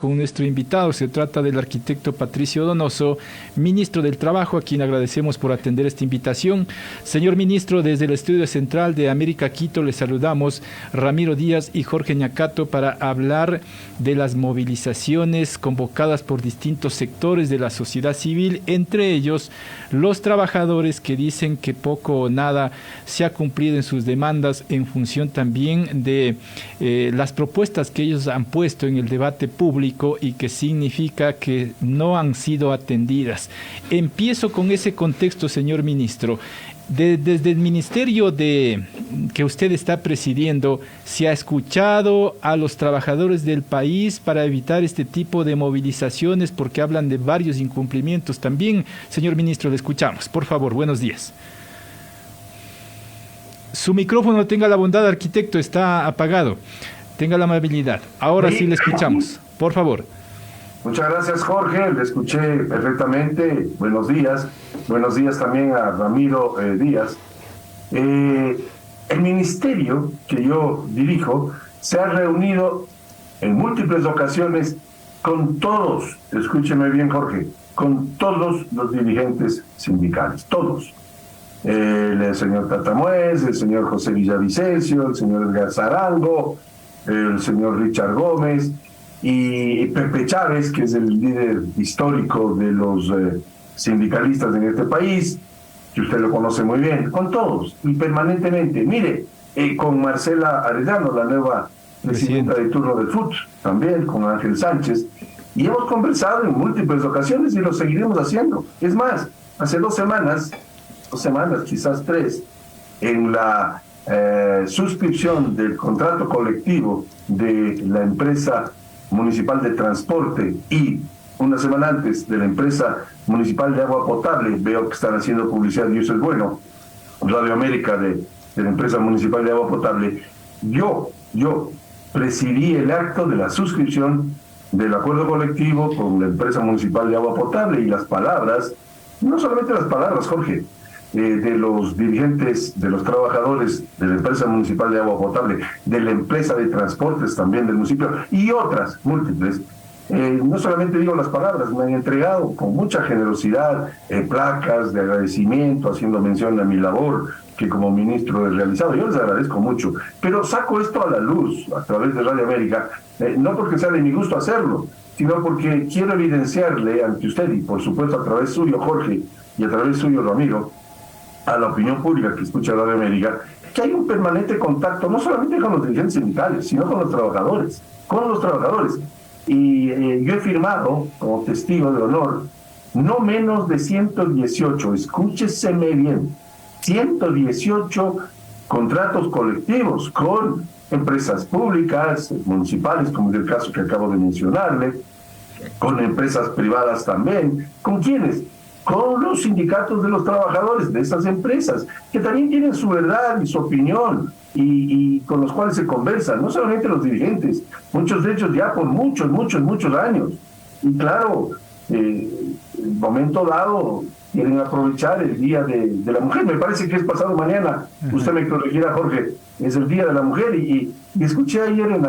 Con nuestro invitado. Se trata del arquitecto Patricio Donoso, ministro del Trabajo, a quien agradecemos por atender esta invitación. Señor ministro, desde el Estudio Central de América Quito le saludamos Ramiro Díaz y Jorge Ñacato para hablar de las movilizaciones convocadas por distintos sectores de la sociedad civil, entre ellos los trabajadores que dicen que poco o nada se ha cumplido en sus demandas en función también de las propuestas que ellos han puesto en el debate público y que significa que no han sido atendidas. Empiezo con ese contexto, señor ministro. Desde el ministerio que usted está presidiendo, ¿se ha escuchado a los trabajadores del país para evitar este tipo de movilizaciones? Porque hablan de varios incumplimientos también. Señor ministro, le escuchamos. Por favor, buenos días. Su micrófono, tenga la bondad, arquitecto, está apagado. Tenga la amabilidad. Ahora sí le escuchamos. Por favor. Muchas gracias, Jorge. Le escuché perfectamente. Buenos días. Buenos días también a Ramiro Díaz. El ministerio que yo dirijo se ha reunido en múltiples ocasiones con todos, escúcheme bien, Jorge, con todos los dirigentes sindicales, todos. El señor Tatamuez, el señor José Villavicencio, el señor Edgar Zarango, el señor Richard Gómez y Pepe Chávez, que es el líder histórico de los sindicalistas en este país, que usted lo conoce muy bien, con todos y permanentemente. Mire, con Marcela Arellano, la nueva presidenta de turno del FUT, también con Ángel Sánchez, y hemos conversado en múltiples ocasiones y lo seguiremos haciendo. Es más, hace 2 semanas, quizás 3, en la suscripción del contrato colectivo de la empresa municipal de transporte y una semana antes de la empresa municipal de agua potable, veo que están haciendo publicidad y eso es bueno, Radio América de la empresa municipal de agua potable, yo presidí el acto de la suscripción del acuerdo colectivo con la empresa municipal de agua potable, y las palabras, no solamente las palabras, Jorge, de los dirigentes, de los trabajadores de la empresa municipal de agua potable, de la empresa de transportes también del municipio y otras múltiples. No solamente digo las palabras, me han entregado con mucha generosidad placas de agradecimiento, haciendo mención a mi labor que como ministro he realizado. Yo les agradezco mucho, pero saco esto a la luz a través de Radio América, no porque sea de mi gusto hacerlo, sino porque quiero evidenciarle ante usted y por supuesto a través suyo, Jorge, y a través suyo, Ramiro, a la opinión pública que escucha Radio América, que hay un permanente contacto, no solamente con los dirigentes sindicales, sino con los trabajadores, Y yo he firmado, como testigo de honor, no menos de 118, escúcheseme bien, 118 contratos colectivos con empresas públicas, municipales, como es el caso que acabo de mencionarle, con empresas privadas también. ¿Con quiénes? Con los sindicatos de los trabajadores de esas empresas, que también tienen su verdad y su opinión, y con los cuales se conversan, no solamente los dirigentes, muchos de ellos ya por muchos años. Y claro, en momento dado quieren aprovechar el Día de la Mujer, me parece que es pasado mañana, usted me corregirá, Jorge, es el Día de la Mujer, y escuché ayer en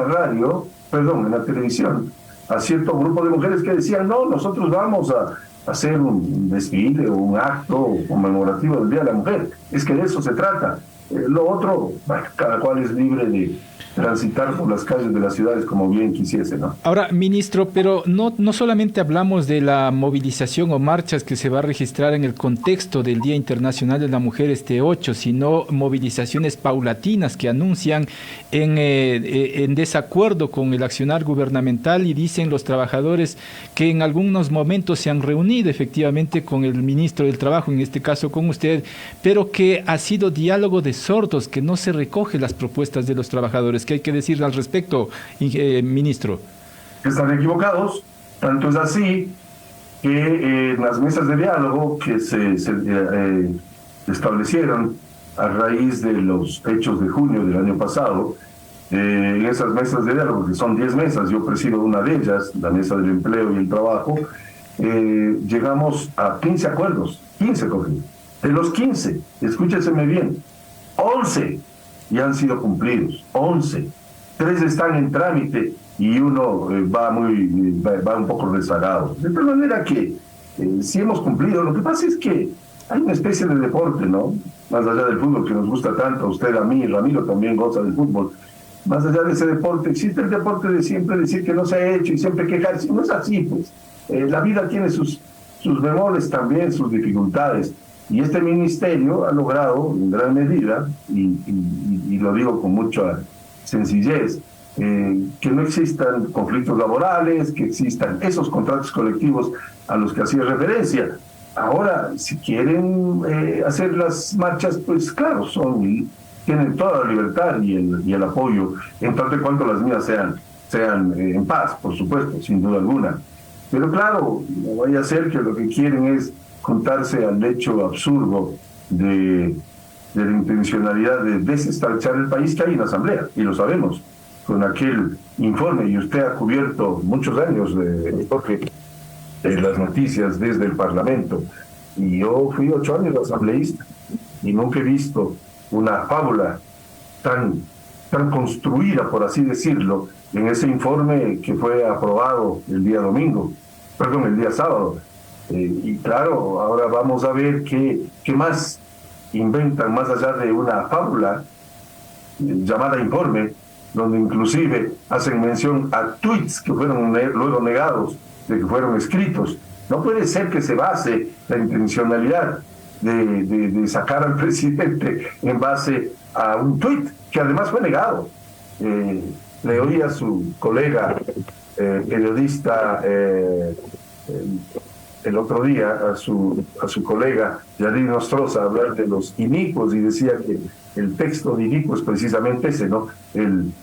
la televisión, a cierto grupo de mujeres que decían, no, nosotros vamos a hacer un desfile o un acto conmemorativo del Día de la Mujer. Es que de eso se trata. Lo otro, bueno, cada cual es libre de transitar por las calles de las ciudades como bien quisiese, ¿no? Ahora, ministro, pero no solamente hablamos de la movilización o marchas que se va a registrar en el contexto del Día Internacional de la Mujer este 8, sino movilizaciones paulatinas que anuncian en desacuerdo con el accionar gubernamental, y dicen los trabajadores que en algunos momentos se han reunido efectivamente con el ministro del Trabajo, en este caso con usted, pero que ha sido diálogo de sordos, que no se recoge las propuestas de los trabajadores. ¿Qué hay que decir al respecto, ministro? Están equivocados, tanto es así que en las mesas de diálogo que se establecieron a raíz de los hechos de junio del año pasado, en esas mesas de diálogo, que son 10 mesas, yo presido una de ellas, la mesa del empleo y el trabajo, llegamos a 15 acuerdos, 15, Jorge. De los 15, escúcheseme bien, 11 ya han sido cumplidos, 11. 3 están en trámite y uno va un poco rezagado. De tal manera que sí hemos cumplido. Lo que pasa es que hay una especie de deporte, ¿no? Más allá del fútbol que nos gusta tanto, a usted, a mí, Ramiro también goza del fútbol. Más allá de ese deporte, existe el deporte de siempre decir que no se ha hecho y siempre quejarse. No es así, pues. La vida tiene sus bemoles también, sus dificultades. Y este ministerio ha logrado, en gran medida, y lo digo con mucha sencillez, que no existan conflictos laborales, que existan esos contratos colectivos a los que hacía referencia. Ahora, si quieren hacer las marchas, pues claro, tienen toda la libertad y el apoyo, en tanto y cuanto las mías sean en paz, por supuesto, sin duda alguna. Pero claro, no vaya a ser que lo que quieren es juntarse al hecho absurdo de la intencionalidad de desestrechar el país que hay en la Asamblea, y lo sabemos, con aquel informe, y usted ha cubierto muchos años Jorge, las noticias desde el Parlamento, y yo fui 8 años asambleísta, y nunca he visto una fábula tan construida, por así decirlo, en ese informe que fue aprobado el día sábado. Y claro, ahora vamos a ver qué más inventan, más allá de una fábula llamada informe, donde inclusive hacen mención a tweets que fueron luego negados, de que fueron escritos. No puede ser que se base la intencionalidad de sacar al presidente en base a un tweet que además fue negado. Le oí a su colega periodista el otro día, a su colega Yadir Nostroza, hablar de los inicuos, y decía que el texto de inicuos es precisamente ese, ¿no? El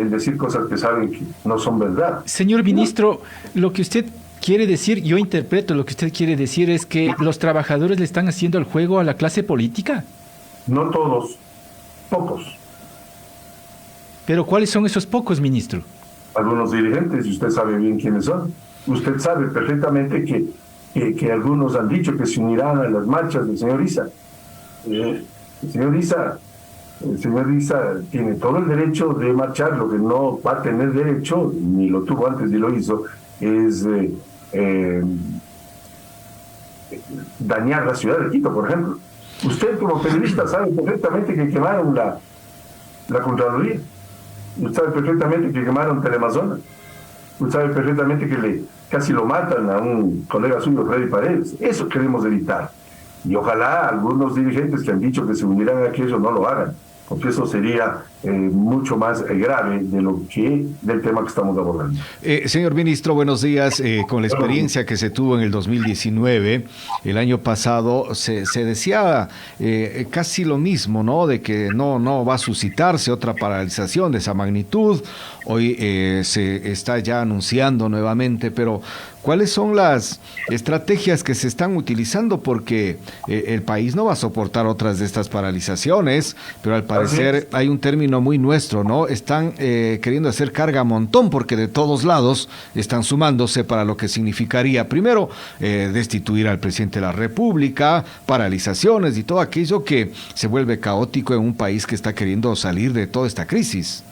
decir cosas que saben que no son verdad. Señor ministro, lo que usted quiere decir, yo interpreto lo que usted quiere decir, es que los trabajadores le están haciendo el juego a la clase política. No todos, pocos. ¿Pero cuáles son esos pocos, ministro? Algunos dirigentes, y usted sabe bien quiénes son. Usted sabe perfectamente que algunos han dicho que se unirán a las marchas del señor Issa. El señor Issa tiene todo el derecho de marchar. Lo que no va a tener derecho, ni lo tuvo antes ni lo hizo, es dañar la ciudad de Quito, por ejemplo. Usted como periodista sabe perfectamente que quemaron la Contraloría. Usted sabe perfectamente que quemaron Teleamazonas. Usted sabe perfectamente que casi lo matan a un colega suyo, Freddy Paredes. Eso queremos evitar. Y ojalá algunos dirigentes que han dicho que se unirán a aquello no lo hagan, porque eso sería mucho más grave del tema que estamos abordando. Señor ministro, buenos días. Con la experiencia que se tuvo en el 2019, el año pasado, se decía casi lo mismo, ¿no? De que no va a suscitarse otra paralización de esa magnitud. Hoy se está ya anunciando nuevamente, pero ¿cuáles son las estrategias que se están utilizando? Porque el país no va a soportar otras de estas paralizaciones, pero al parecer hay un término muy nuestro, ¿no? Están queriendo hacer carga a montón, porque de todos lados están sumándose para lo que significaría, primero, destituir al presidente de la República, paralizaciones y todo aquello que se vuelve caótico en un país que está queriendo salir de toda esta crisis.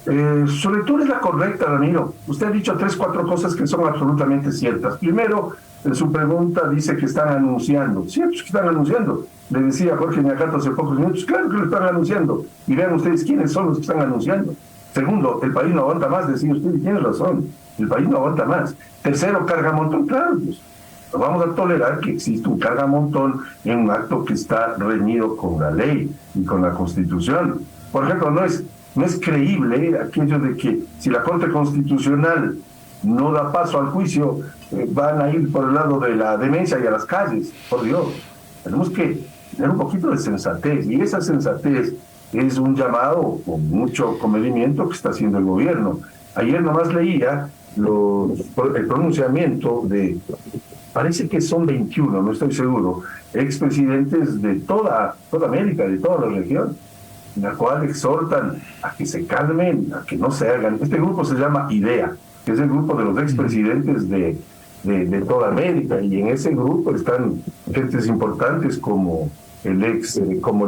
Su lectura es la correcta, Ramiro. Usted ha dicho 3, 4 cosas que son absolutamente ciertas. Primero, en su pregunta dice que están anunciando. Sí, pues que están anunciando. Le decía a Jorge Ñacato hace pocos minutos, claro que lo están anunciando. Y vean ustedes quiénes son los que están anunciando. Segundo, el país no aguanta más, decía usted, y tiene razón. El país no aguanta más. Tercero, cargamontón, claro, pues no vamos a tolerar que exista un cargamontón en un acto que está reñido con la ley y con la Constitución. Por ejemplo, no es creíble aquello de que si la Corte Constitucional no da paso al juicio, van a ir por el lado de la demencia y a las calles. Por Dios, tenemos que tener un poquito de sensatez, y esa sensatez es un llamado con mucho comedimiento que está haciendo el gobierno. Ayer nomás leía el pronunciamiento de, parece que son 21, no estoy seguro, expresidentes de toda América, de toda la región, en la cual exhortan a que se calmen, a que no se hagan. Este grupo se llama IDEA, que es el grupo de los expresidentes de toda América, y en ese grupo están gentes importantes como el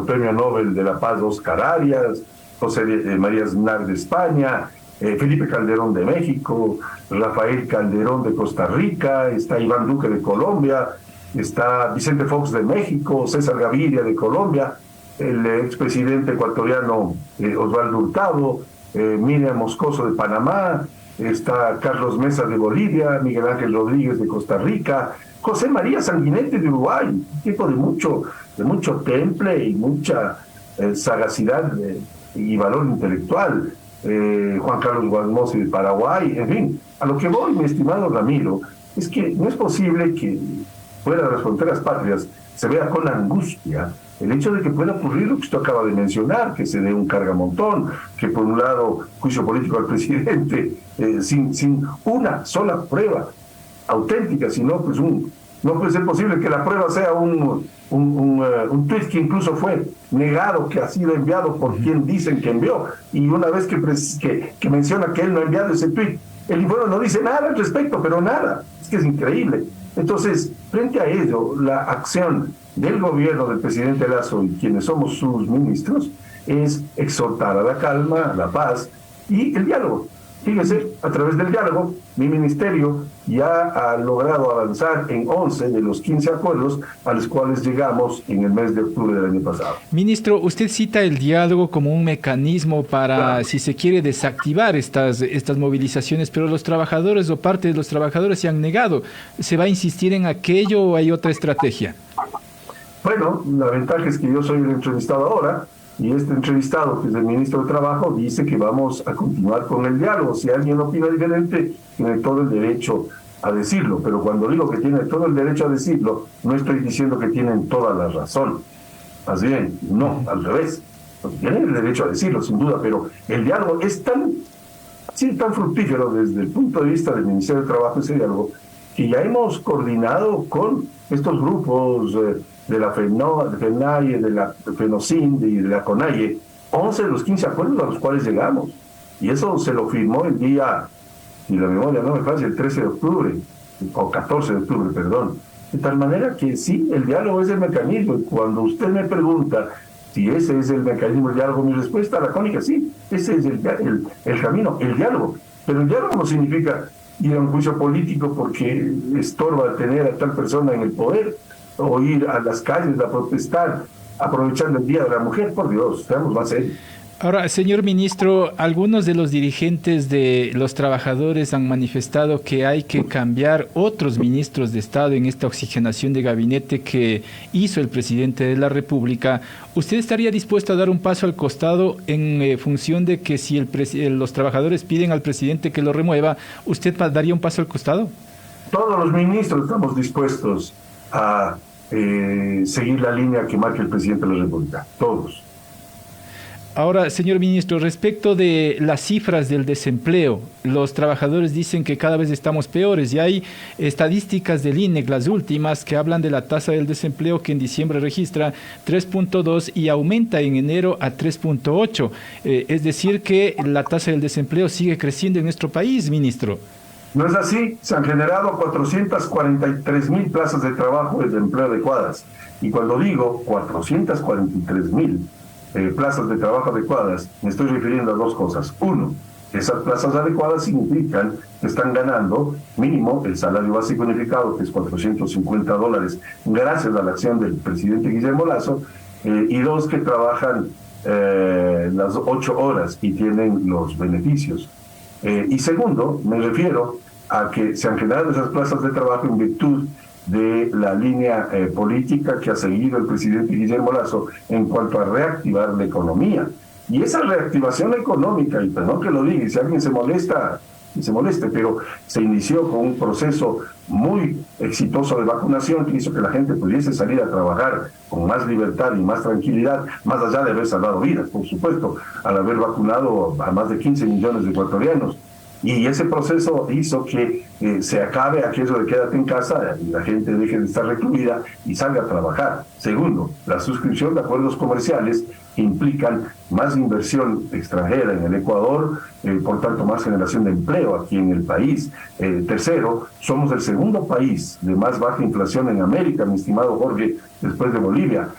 Premio Nobel de la Paz Oscar Arias, José María Aznar de España, Felipe Calderón de México, Rafael Calderón de Costa Rica, está Iván Duque de Colombia, está Vicente Fox de México, César Gaviria de Colombia, el expresidente ecuatoriano Osvaldo Hurtado, Miriam Moscoso de Panamá, está Carlos Mesa de Bolivia, Miguel Ángel Rodríguez de Costa Rica, José María Sanguinetti de Uruguay, un tipo de mucho temple y mucha sagacidad y valor intelectual, Juan Carlos Guasmosi de Paraguay, en fin. A lo que voy, mi estimado Ramiro, es que no es posible que fuera de las fronteras patrias se vea con angustia el hecho de que pueda ocurrir lo que usted acaba de mencionar, que se dé un cargamontón, que por un lado juicio político al presidente sin una sola prueba auténtica, sino pues no puede ser posible que la prueba sea un tuit que incluso fue negado, que ha sido enviado por quien dicen que envió, y una vez que menciona que él no ha enviado ese tuit, el informe no dice nada al respecto, pero nada, es que es increíble. Entonces, frente a ello, la acción del gobierno del presidente Lasso y quienes somos sus ministros es exhortar a la calma, a la paz y el diálogo. Fíjese, a través del diálogo, mi ministerio ya ha logrado avanzar en 11 de los 15 acuerdos a los cuales llegamos en el mes de octubre del año pasado. Ministro, usted cita el diálogo como un mecanismo para, claro, si se quiere, desactivar estas movilizaciones, pero los trabajadores o parte de los trabajadores se han negado. ¿Se va a insistir en aquello o hay otra estrategia? Bueno, la ventaja es que yo soy el entrevistado ahora, y este entrevistado, que es el ministro de Trabajo, dice que vamos a continuar con el diálogo. Si alguien opina diferente, tiene todo el derecho a decirlo, pero cuando digo que tiene todo el derecho a decirlo, no estoy diciendo que tienen toda la razón. Más bien, no, al revés. Tienen el derecho a decirlo, sin duda, pero el diálogo es tan fructífero desde el punto de vista del Ministerio de Trabajo, ese diálogo, que ya hemos coordinado con estos grupos de la FENAIE, de la FENOCIN y de la CONAIE, 11 de los 15 acuerdos a los cuales llegamos. Y eso se lo firmó el día, y la memoria no me falla, el 13 de octubre, o 14 de octubre, perdón. De tal manera que sí, el diálogo es el mecanismo. Y cuando usted me pregunta si ese es el mecanismo del diálogo, mi respuesta lacónica, sí, ese es el camino, el diálogo. Pero el diálogo no significa ir a un juicio político porque estorba tener a tal persona en el poder, o ir a las calles a protestar aprovechando el Día de la Mujer. Por Dios, seamos más serios. Ahora, señor ministro, algunos de los dirigentes de los trabajadores han manifestado que hay que cambiar otros ministros de Estado en esta oxigenación de gabinete que hizo el presidente de la República. ¿Usted estaría dispuesto a dar un paso al costado en función de que si los trabajadores piden al presidente que lo remueva, usted daría un paso al costado? Todos los ministros estamos dispuestos a seguir la línea que marca el presidente de la República, todos. Ahora, señor ministro, respecto de las cifras del desempleo, los trabajadores dicen que cada vez estamos peores y hay estadísticas del INEC, las últimas, que hablan de la tasa del desempleo que en diciembre registra 3.2 y aumenta en enero a 3.8. Es decir, que la tasa del desempleo sigue creciendo en nuestro país, ministro. No es así, se han generado 443,000 plazas de trabajo de empleo adecuadas. Y cuando digo 443,000 plazas de trabajo adecuadas, me estoy refiriendo a dos cosas. Uno, esas plazas adecuadas significan que están ganando mínimo el salario básico unificado, que es $450, gracias a la acción del presidente Guillermo Lasso, y dos, que trabajan las 8 horas y tienen los beneficios. Y segundo, me refiero a que se han generado esas plazas de trabajo en virtud de la línea política que ha seguido el presidente Guillermo Lasso en cuanto a reactivar la economía. Y esa reactivación económica, y perdón que lo diga, y si alguien se molesta, que se moleste, pero se inició con un proceso muy exitoso de vacunación que hizo que la gente pudiese salir a trabajar con más libertad y más tranquilidad, más allá de haber salvado vidas, por supuesto, al haber vacunado a más de 15 millones de ecuatorianos. Y ese proceso hizo que se acabe aquello de quédate en casa y la gente deje de estar recluida y salga a trabajar. Segundo, la suscripción de acuerdos comerciales que implican más inversión extranjera en el Ecuador, por tanto más generación de empleo aquí en el país. Tercero, somos el segundo país de más baja inflación en América, mi estimado Jorge, después de Bolivia.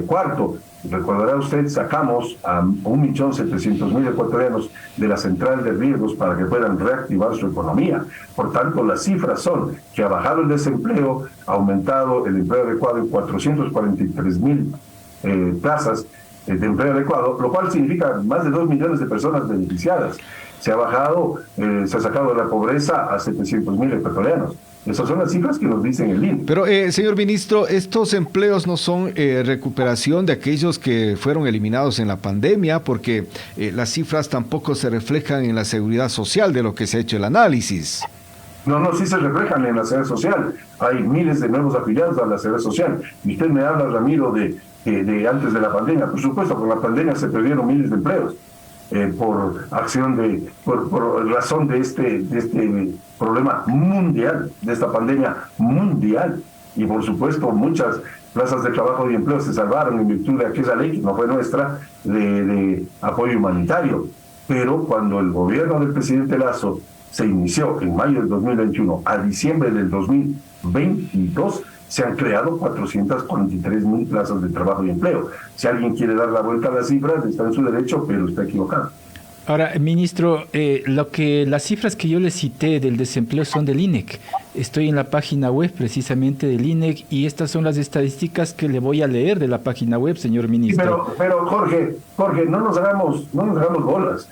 Cuarto, recordará usted, sacamos a 1.700.000 ecuatorianos de la central de riesgos para que puedan reactivar su economía. Por tanto, las cifras son que ha bajado el desempleo, ha aumentado el empleo adecuado en 443.000 plazas de empleo adecuado, lo cual significa más de 2 millones de personas beneficiadas. Se ha bajado, se ha sacado de la pobreza a 700.000 ecuatorianos. Esas son las cifras que nos dicen el INE. Pero, señor ministro, estos empleos no son recuperación de aquellos que fueron eliminados en la pandemia, porque las cifras tampoco se reflejan en la seguridad social de lo que se ha hecho el análisis. No, sí se reflejan en la seguridad social. Hay miles de nuevos afiliados a la seguridad social. Y usted me habla, Ramiro, de antes de la pandemia. Por supuesto, con la pandemia se perdieron miles de empleos. Por razón de este problema mundial, de esta pandemia mundial. Y por supuesto muchas plazas de trabajo y empleo se salvaron en virtud de aquella ley, que no fue nuestra, de apoyo humanitario. Pero cuando el gobierno del presidente Lasso se inició en mayo del 2021 a diciembre del 2022, se han creado 443.000 plazas de trabajo y empleo. Si alguien quiere dar la vuelta a las cifras, está en su derecho, pero está equivocado. Ahora, ministro, las cifras que yo le cité del desempleo son del INEC. Estoy en la página web precisamente del INEC y estas son las estadísticas que le voy a leer de la página web, señor ministro. Sí, pero Jorge, no nos hagamos bolas.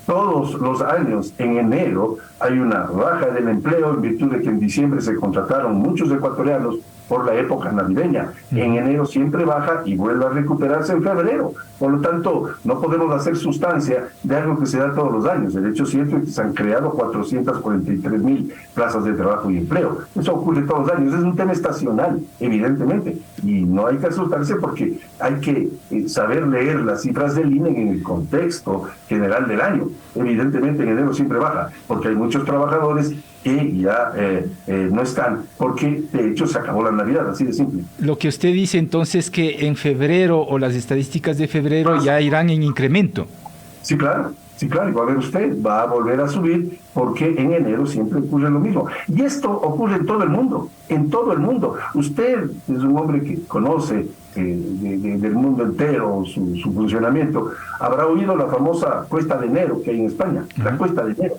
Todos los años, en enero, hay una baja del empleo en virtud de que en diciembre se contrataron muchos ecuatorianos por la época navideña. En enero siempre baja y vuelve a recuperarse en febrero. Por lo tanto, no podemos hacer sustancia de algo que se da todos los años. El hecho cierto es que se han creado 443.000 plazas de trabajo y empleo. Eso ocurre todos los años. Es un tema estacional, evidentemente. Y no hay que asustarse porque hay que saber leer las cifras del INE en el contexto general del año. Evidentemente en enero siempre baja, porque hay muchos trabajadores que ya no están, porque de hecho se acabó la Navidad, así de simple. Lo que usted dice entonces que en febrero o las estadísticas de febrero ya irán en incremento. Sí, claro, y va a ver usted, va a volver a subir porque en enero siempre ocurre lo mismo. Y esto ocurre en todo el mundo, Usted es un hombre que conoce del mundo entero su funcionamiento. Habrá oído la famosa cuesta de enero que hay en España, la cuesta de enero.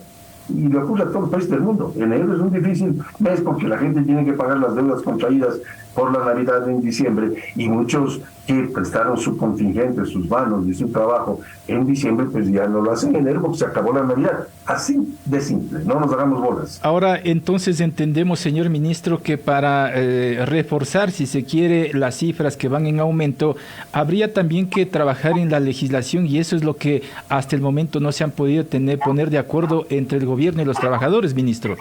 Y le ocurre a todos los países del mundo. Enero es un difícil mes porque la gente tiene que pagar las deudas contraídas por la Navidad en diciembre, y muchos que prestaron su contingente, sus manos y su trabajo en diciembre, pues ya no lo hacen en enero porque se acabó la Navidad. Así de simple, no nos hagamos bolas. Ahora, entonces entendemos, señor ministro, que para reforzar, si se quiere, las cifras que van en aumento, habría también que trabajar en la legislación, y eso es lo que hasta el momento no se han podido poner de acuerdo entre el gobierno y los trabajadores, ministro.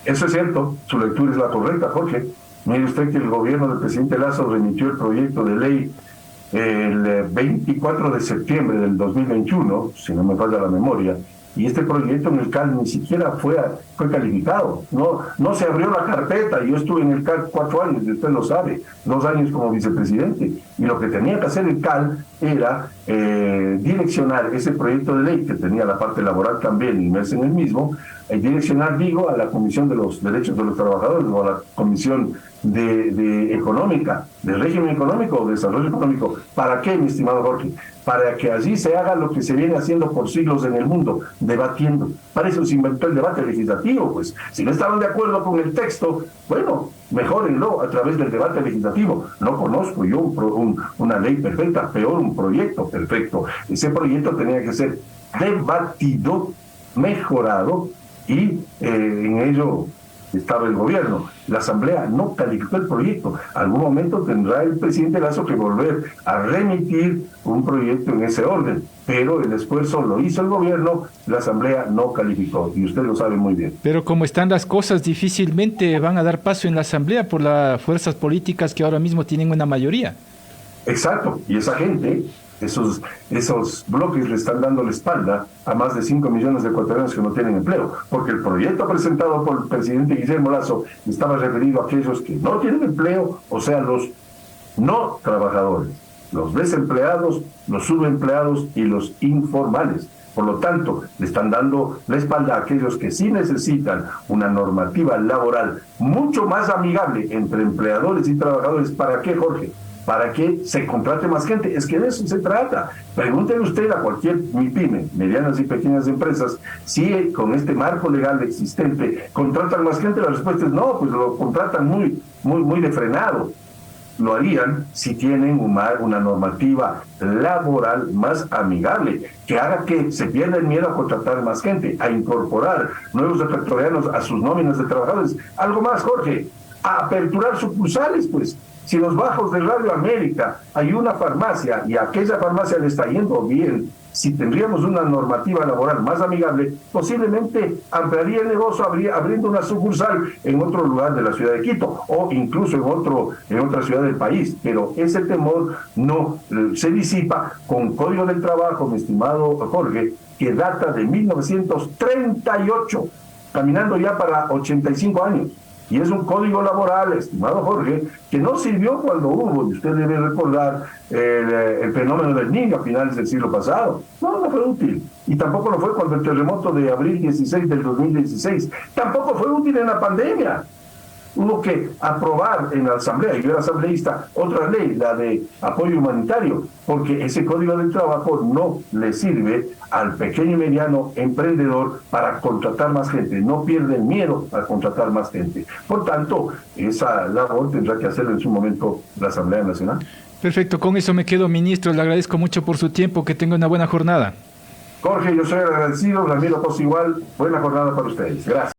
Eso es cierto, su lectura es la correcta, Jorge. Mire usted que el gobierno del presidente Lasso remitió el proyecto de ley el 24 de septiembre del 2021, si no me falla la memoria, y este proyecto en el CAL ni siquiera fue calificado, no se abrió la carpeta. Yo estuve en el CAL 4 años, y usted lo sabe, 2 años como vicepresidente, y lo que tenía que hacer el CAL era direccionar ese proyecto de ley, que tenía la parte laboral también inmersa en el mismo, direccionar, a la Comisión de los Derechos de los Trabajadores, o a la Comisión de Económica, de Régimen Económico o Desarrollo Económico. ¿Para qué, mi estimado Jorge? Para que allí se haga lo que se viene haciendo por siglos en el mundo, debatiendo. Para eso se inventó el debate legislativo, pues. Si no estaban de acuerdo con el texto, bueno, mejórenlo a través del debate legislativo. No conozco yo una ley perfecta, peor un proyecto perfecto. Ese proyecto tenía que ser debatido, mejorado, y en ello estaba el gobierno. La Asamblea no calificó el proyecto. Algún momento tendrá el presidente Lasso que volver a remitir un proyecto en ese orden, pero el esfuerzo lo hizo el gobierno, la Asamblea no calificó, y usted lo sabe muy bien. Pero como están las cosas, difícilmente van a dar paso en la Asamblea por las fuerzas políticas que ahora mismo tienen una mayoría. Exacto, y esa gente, esos bloques le están dando la espalda a más de 5 millones de ecuatorianos que no tienen empleo, porque el proyecto presentado por el presidente Guillermo Lasso estaba referido a aquellos que no tienen empleo, o sea, los no trabajadores, los desempleados, los subempleados y los informales. Por lo tanto, le están dando la espalda a aquellos que sí necesitan una normativa laboral mucho más amigable entre empleadores y trabajadores. ¿Para qué, Jorge? para que se contrate más gente. Es que de eso se trata. Pregúntele usted a cualquier MIPYME, medianas y pequeñas empresas, si con este marco legal existente contratan más gente. La respuesta es no, pues lo contratan muy de frenado. Lo harían si tienen una normativa laboral más amigable, que haga que se pierda el miedo a contratar más gente, a incorporar nuevos ecuatorianos a sus nóminas de trabajadores. Algo más, Jorge, a aperturar sucursales, pues. Si en los bajos de Radio América hay una farmacia y a aquella farmacia le está yendo bien, si tendríamos una normativa laboral más amigable, posiblemente ampliaría el negocio abriendo una sucursal en otro lugar de la ciudad de Quito o incluso en otra ciudad del país. Pero ese temor no se disipa con Código del Trabajo, mi estimado Jorge, que data de 1938, caminando ya para 85 años. Y es un código laboral, estimado Jorge, que no sirvió cuando hubo, y usted debe recordar, el fenómeno del Niño a finales del siglo pasado. No fue útil. Y tampoco lo fue cuando el terremoto de abril 16 del 2016. Tampoco fue útil en la pandemia. Hubo que aprobar en la asamblea, y yo era asambleísta, otra ley, la de apoyo humanitario, porque ese código del trabajo no le sirve al pequeño y mediano emprendedor para contratar más gente, no pierde el miedo a contratar más gente. Por tanto, esa labor tendrá que hacerlo en su momento la Asamblea Nacional. Perfecto, con eso me quedo, ministro. Le agradezco mucho por su tiempo, que tenga una buena jornada. Jorge, yo soy agradecido, la miro todos igual. Buena jornada para ustedes. Gracias.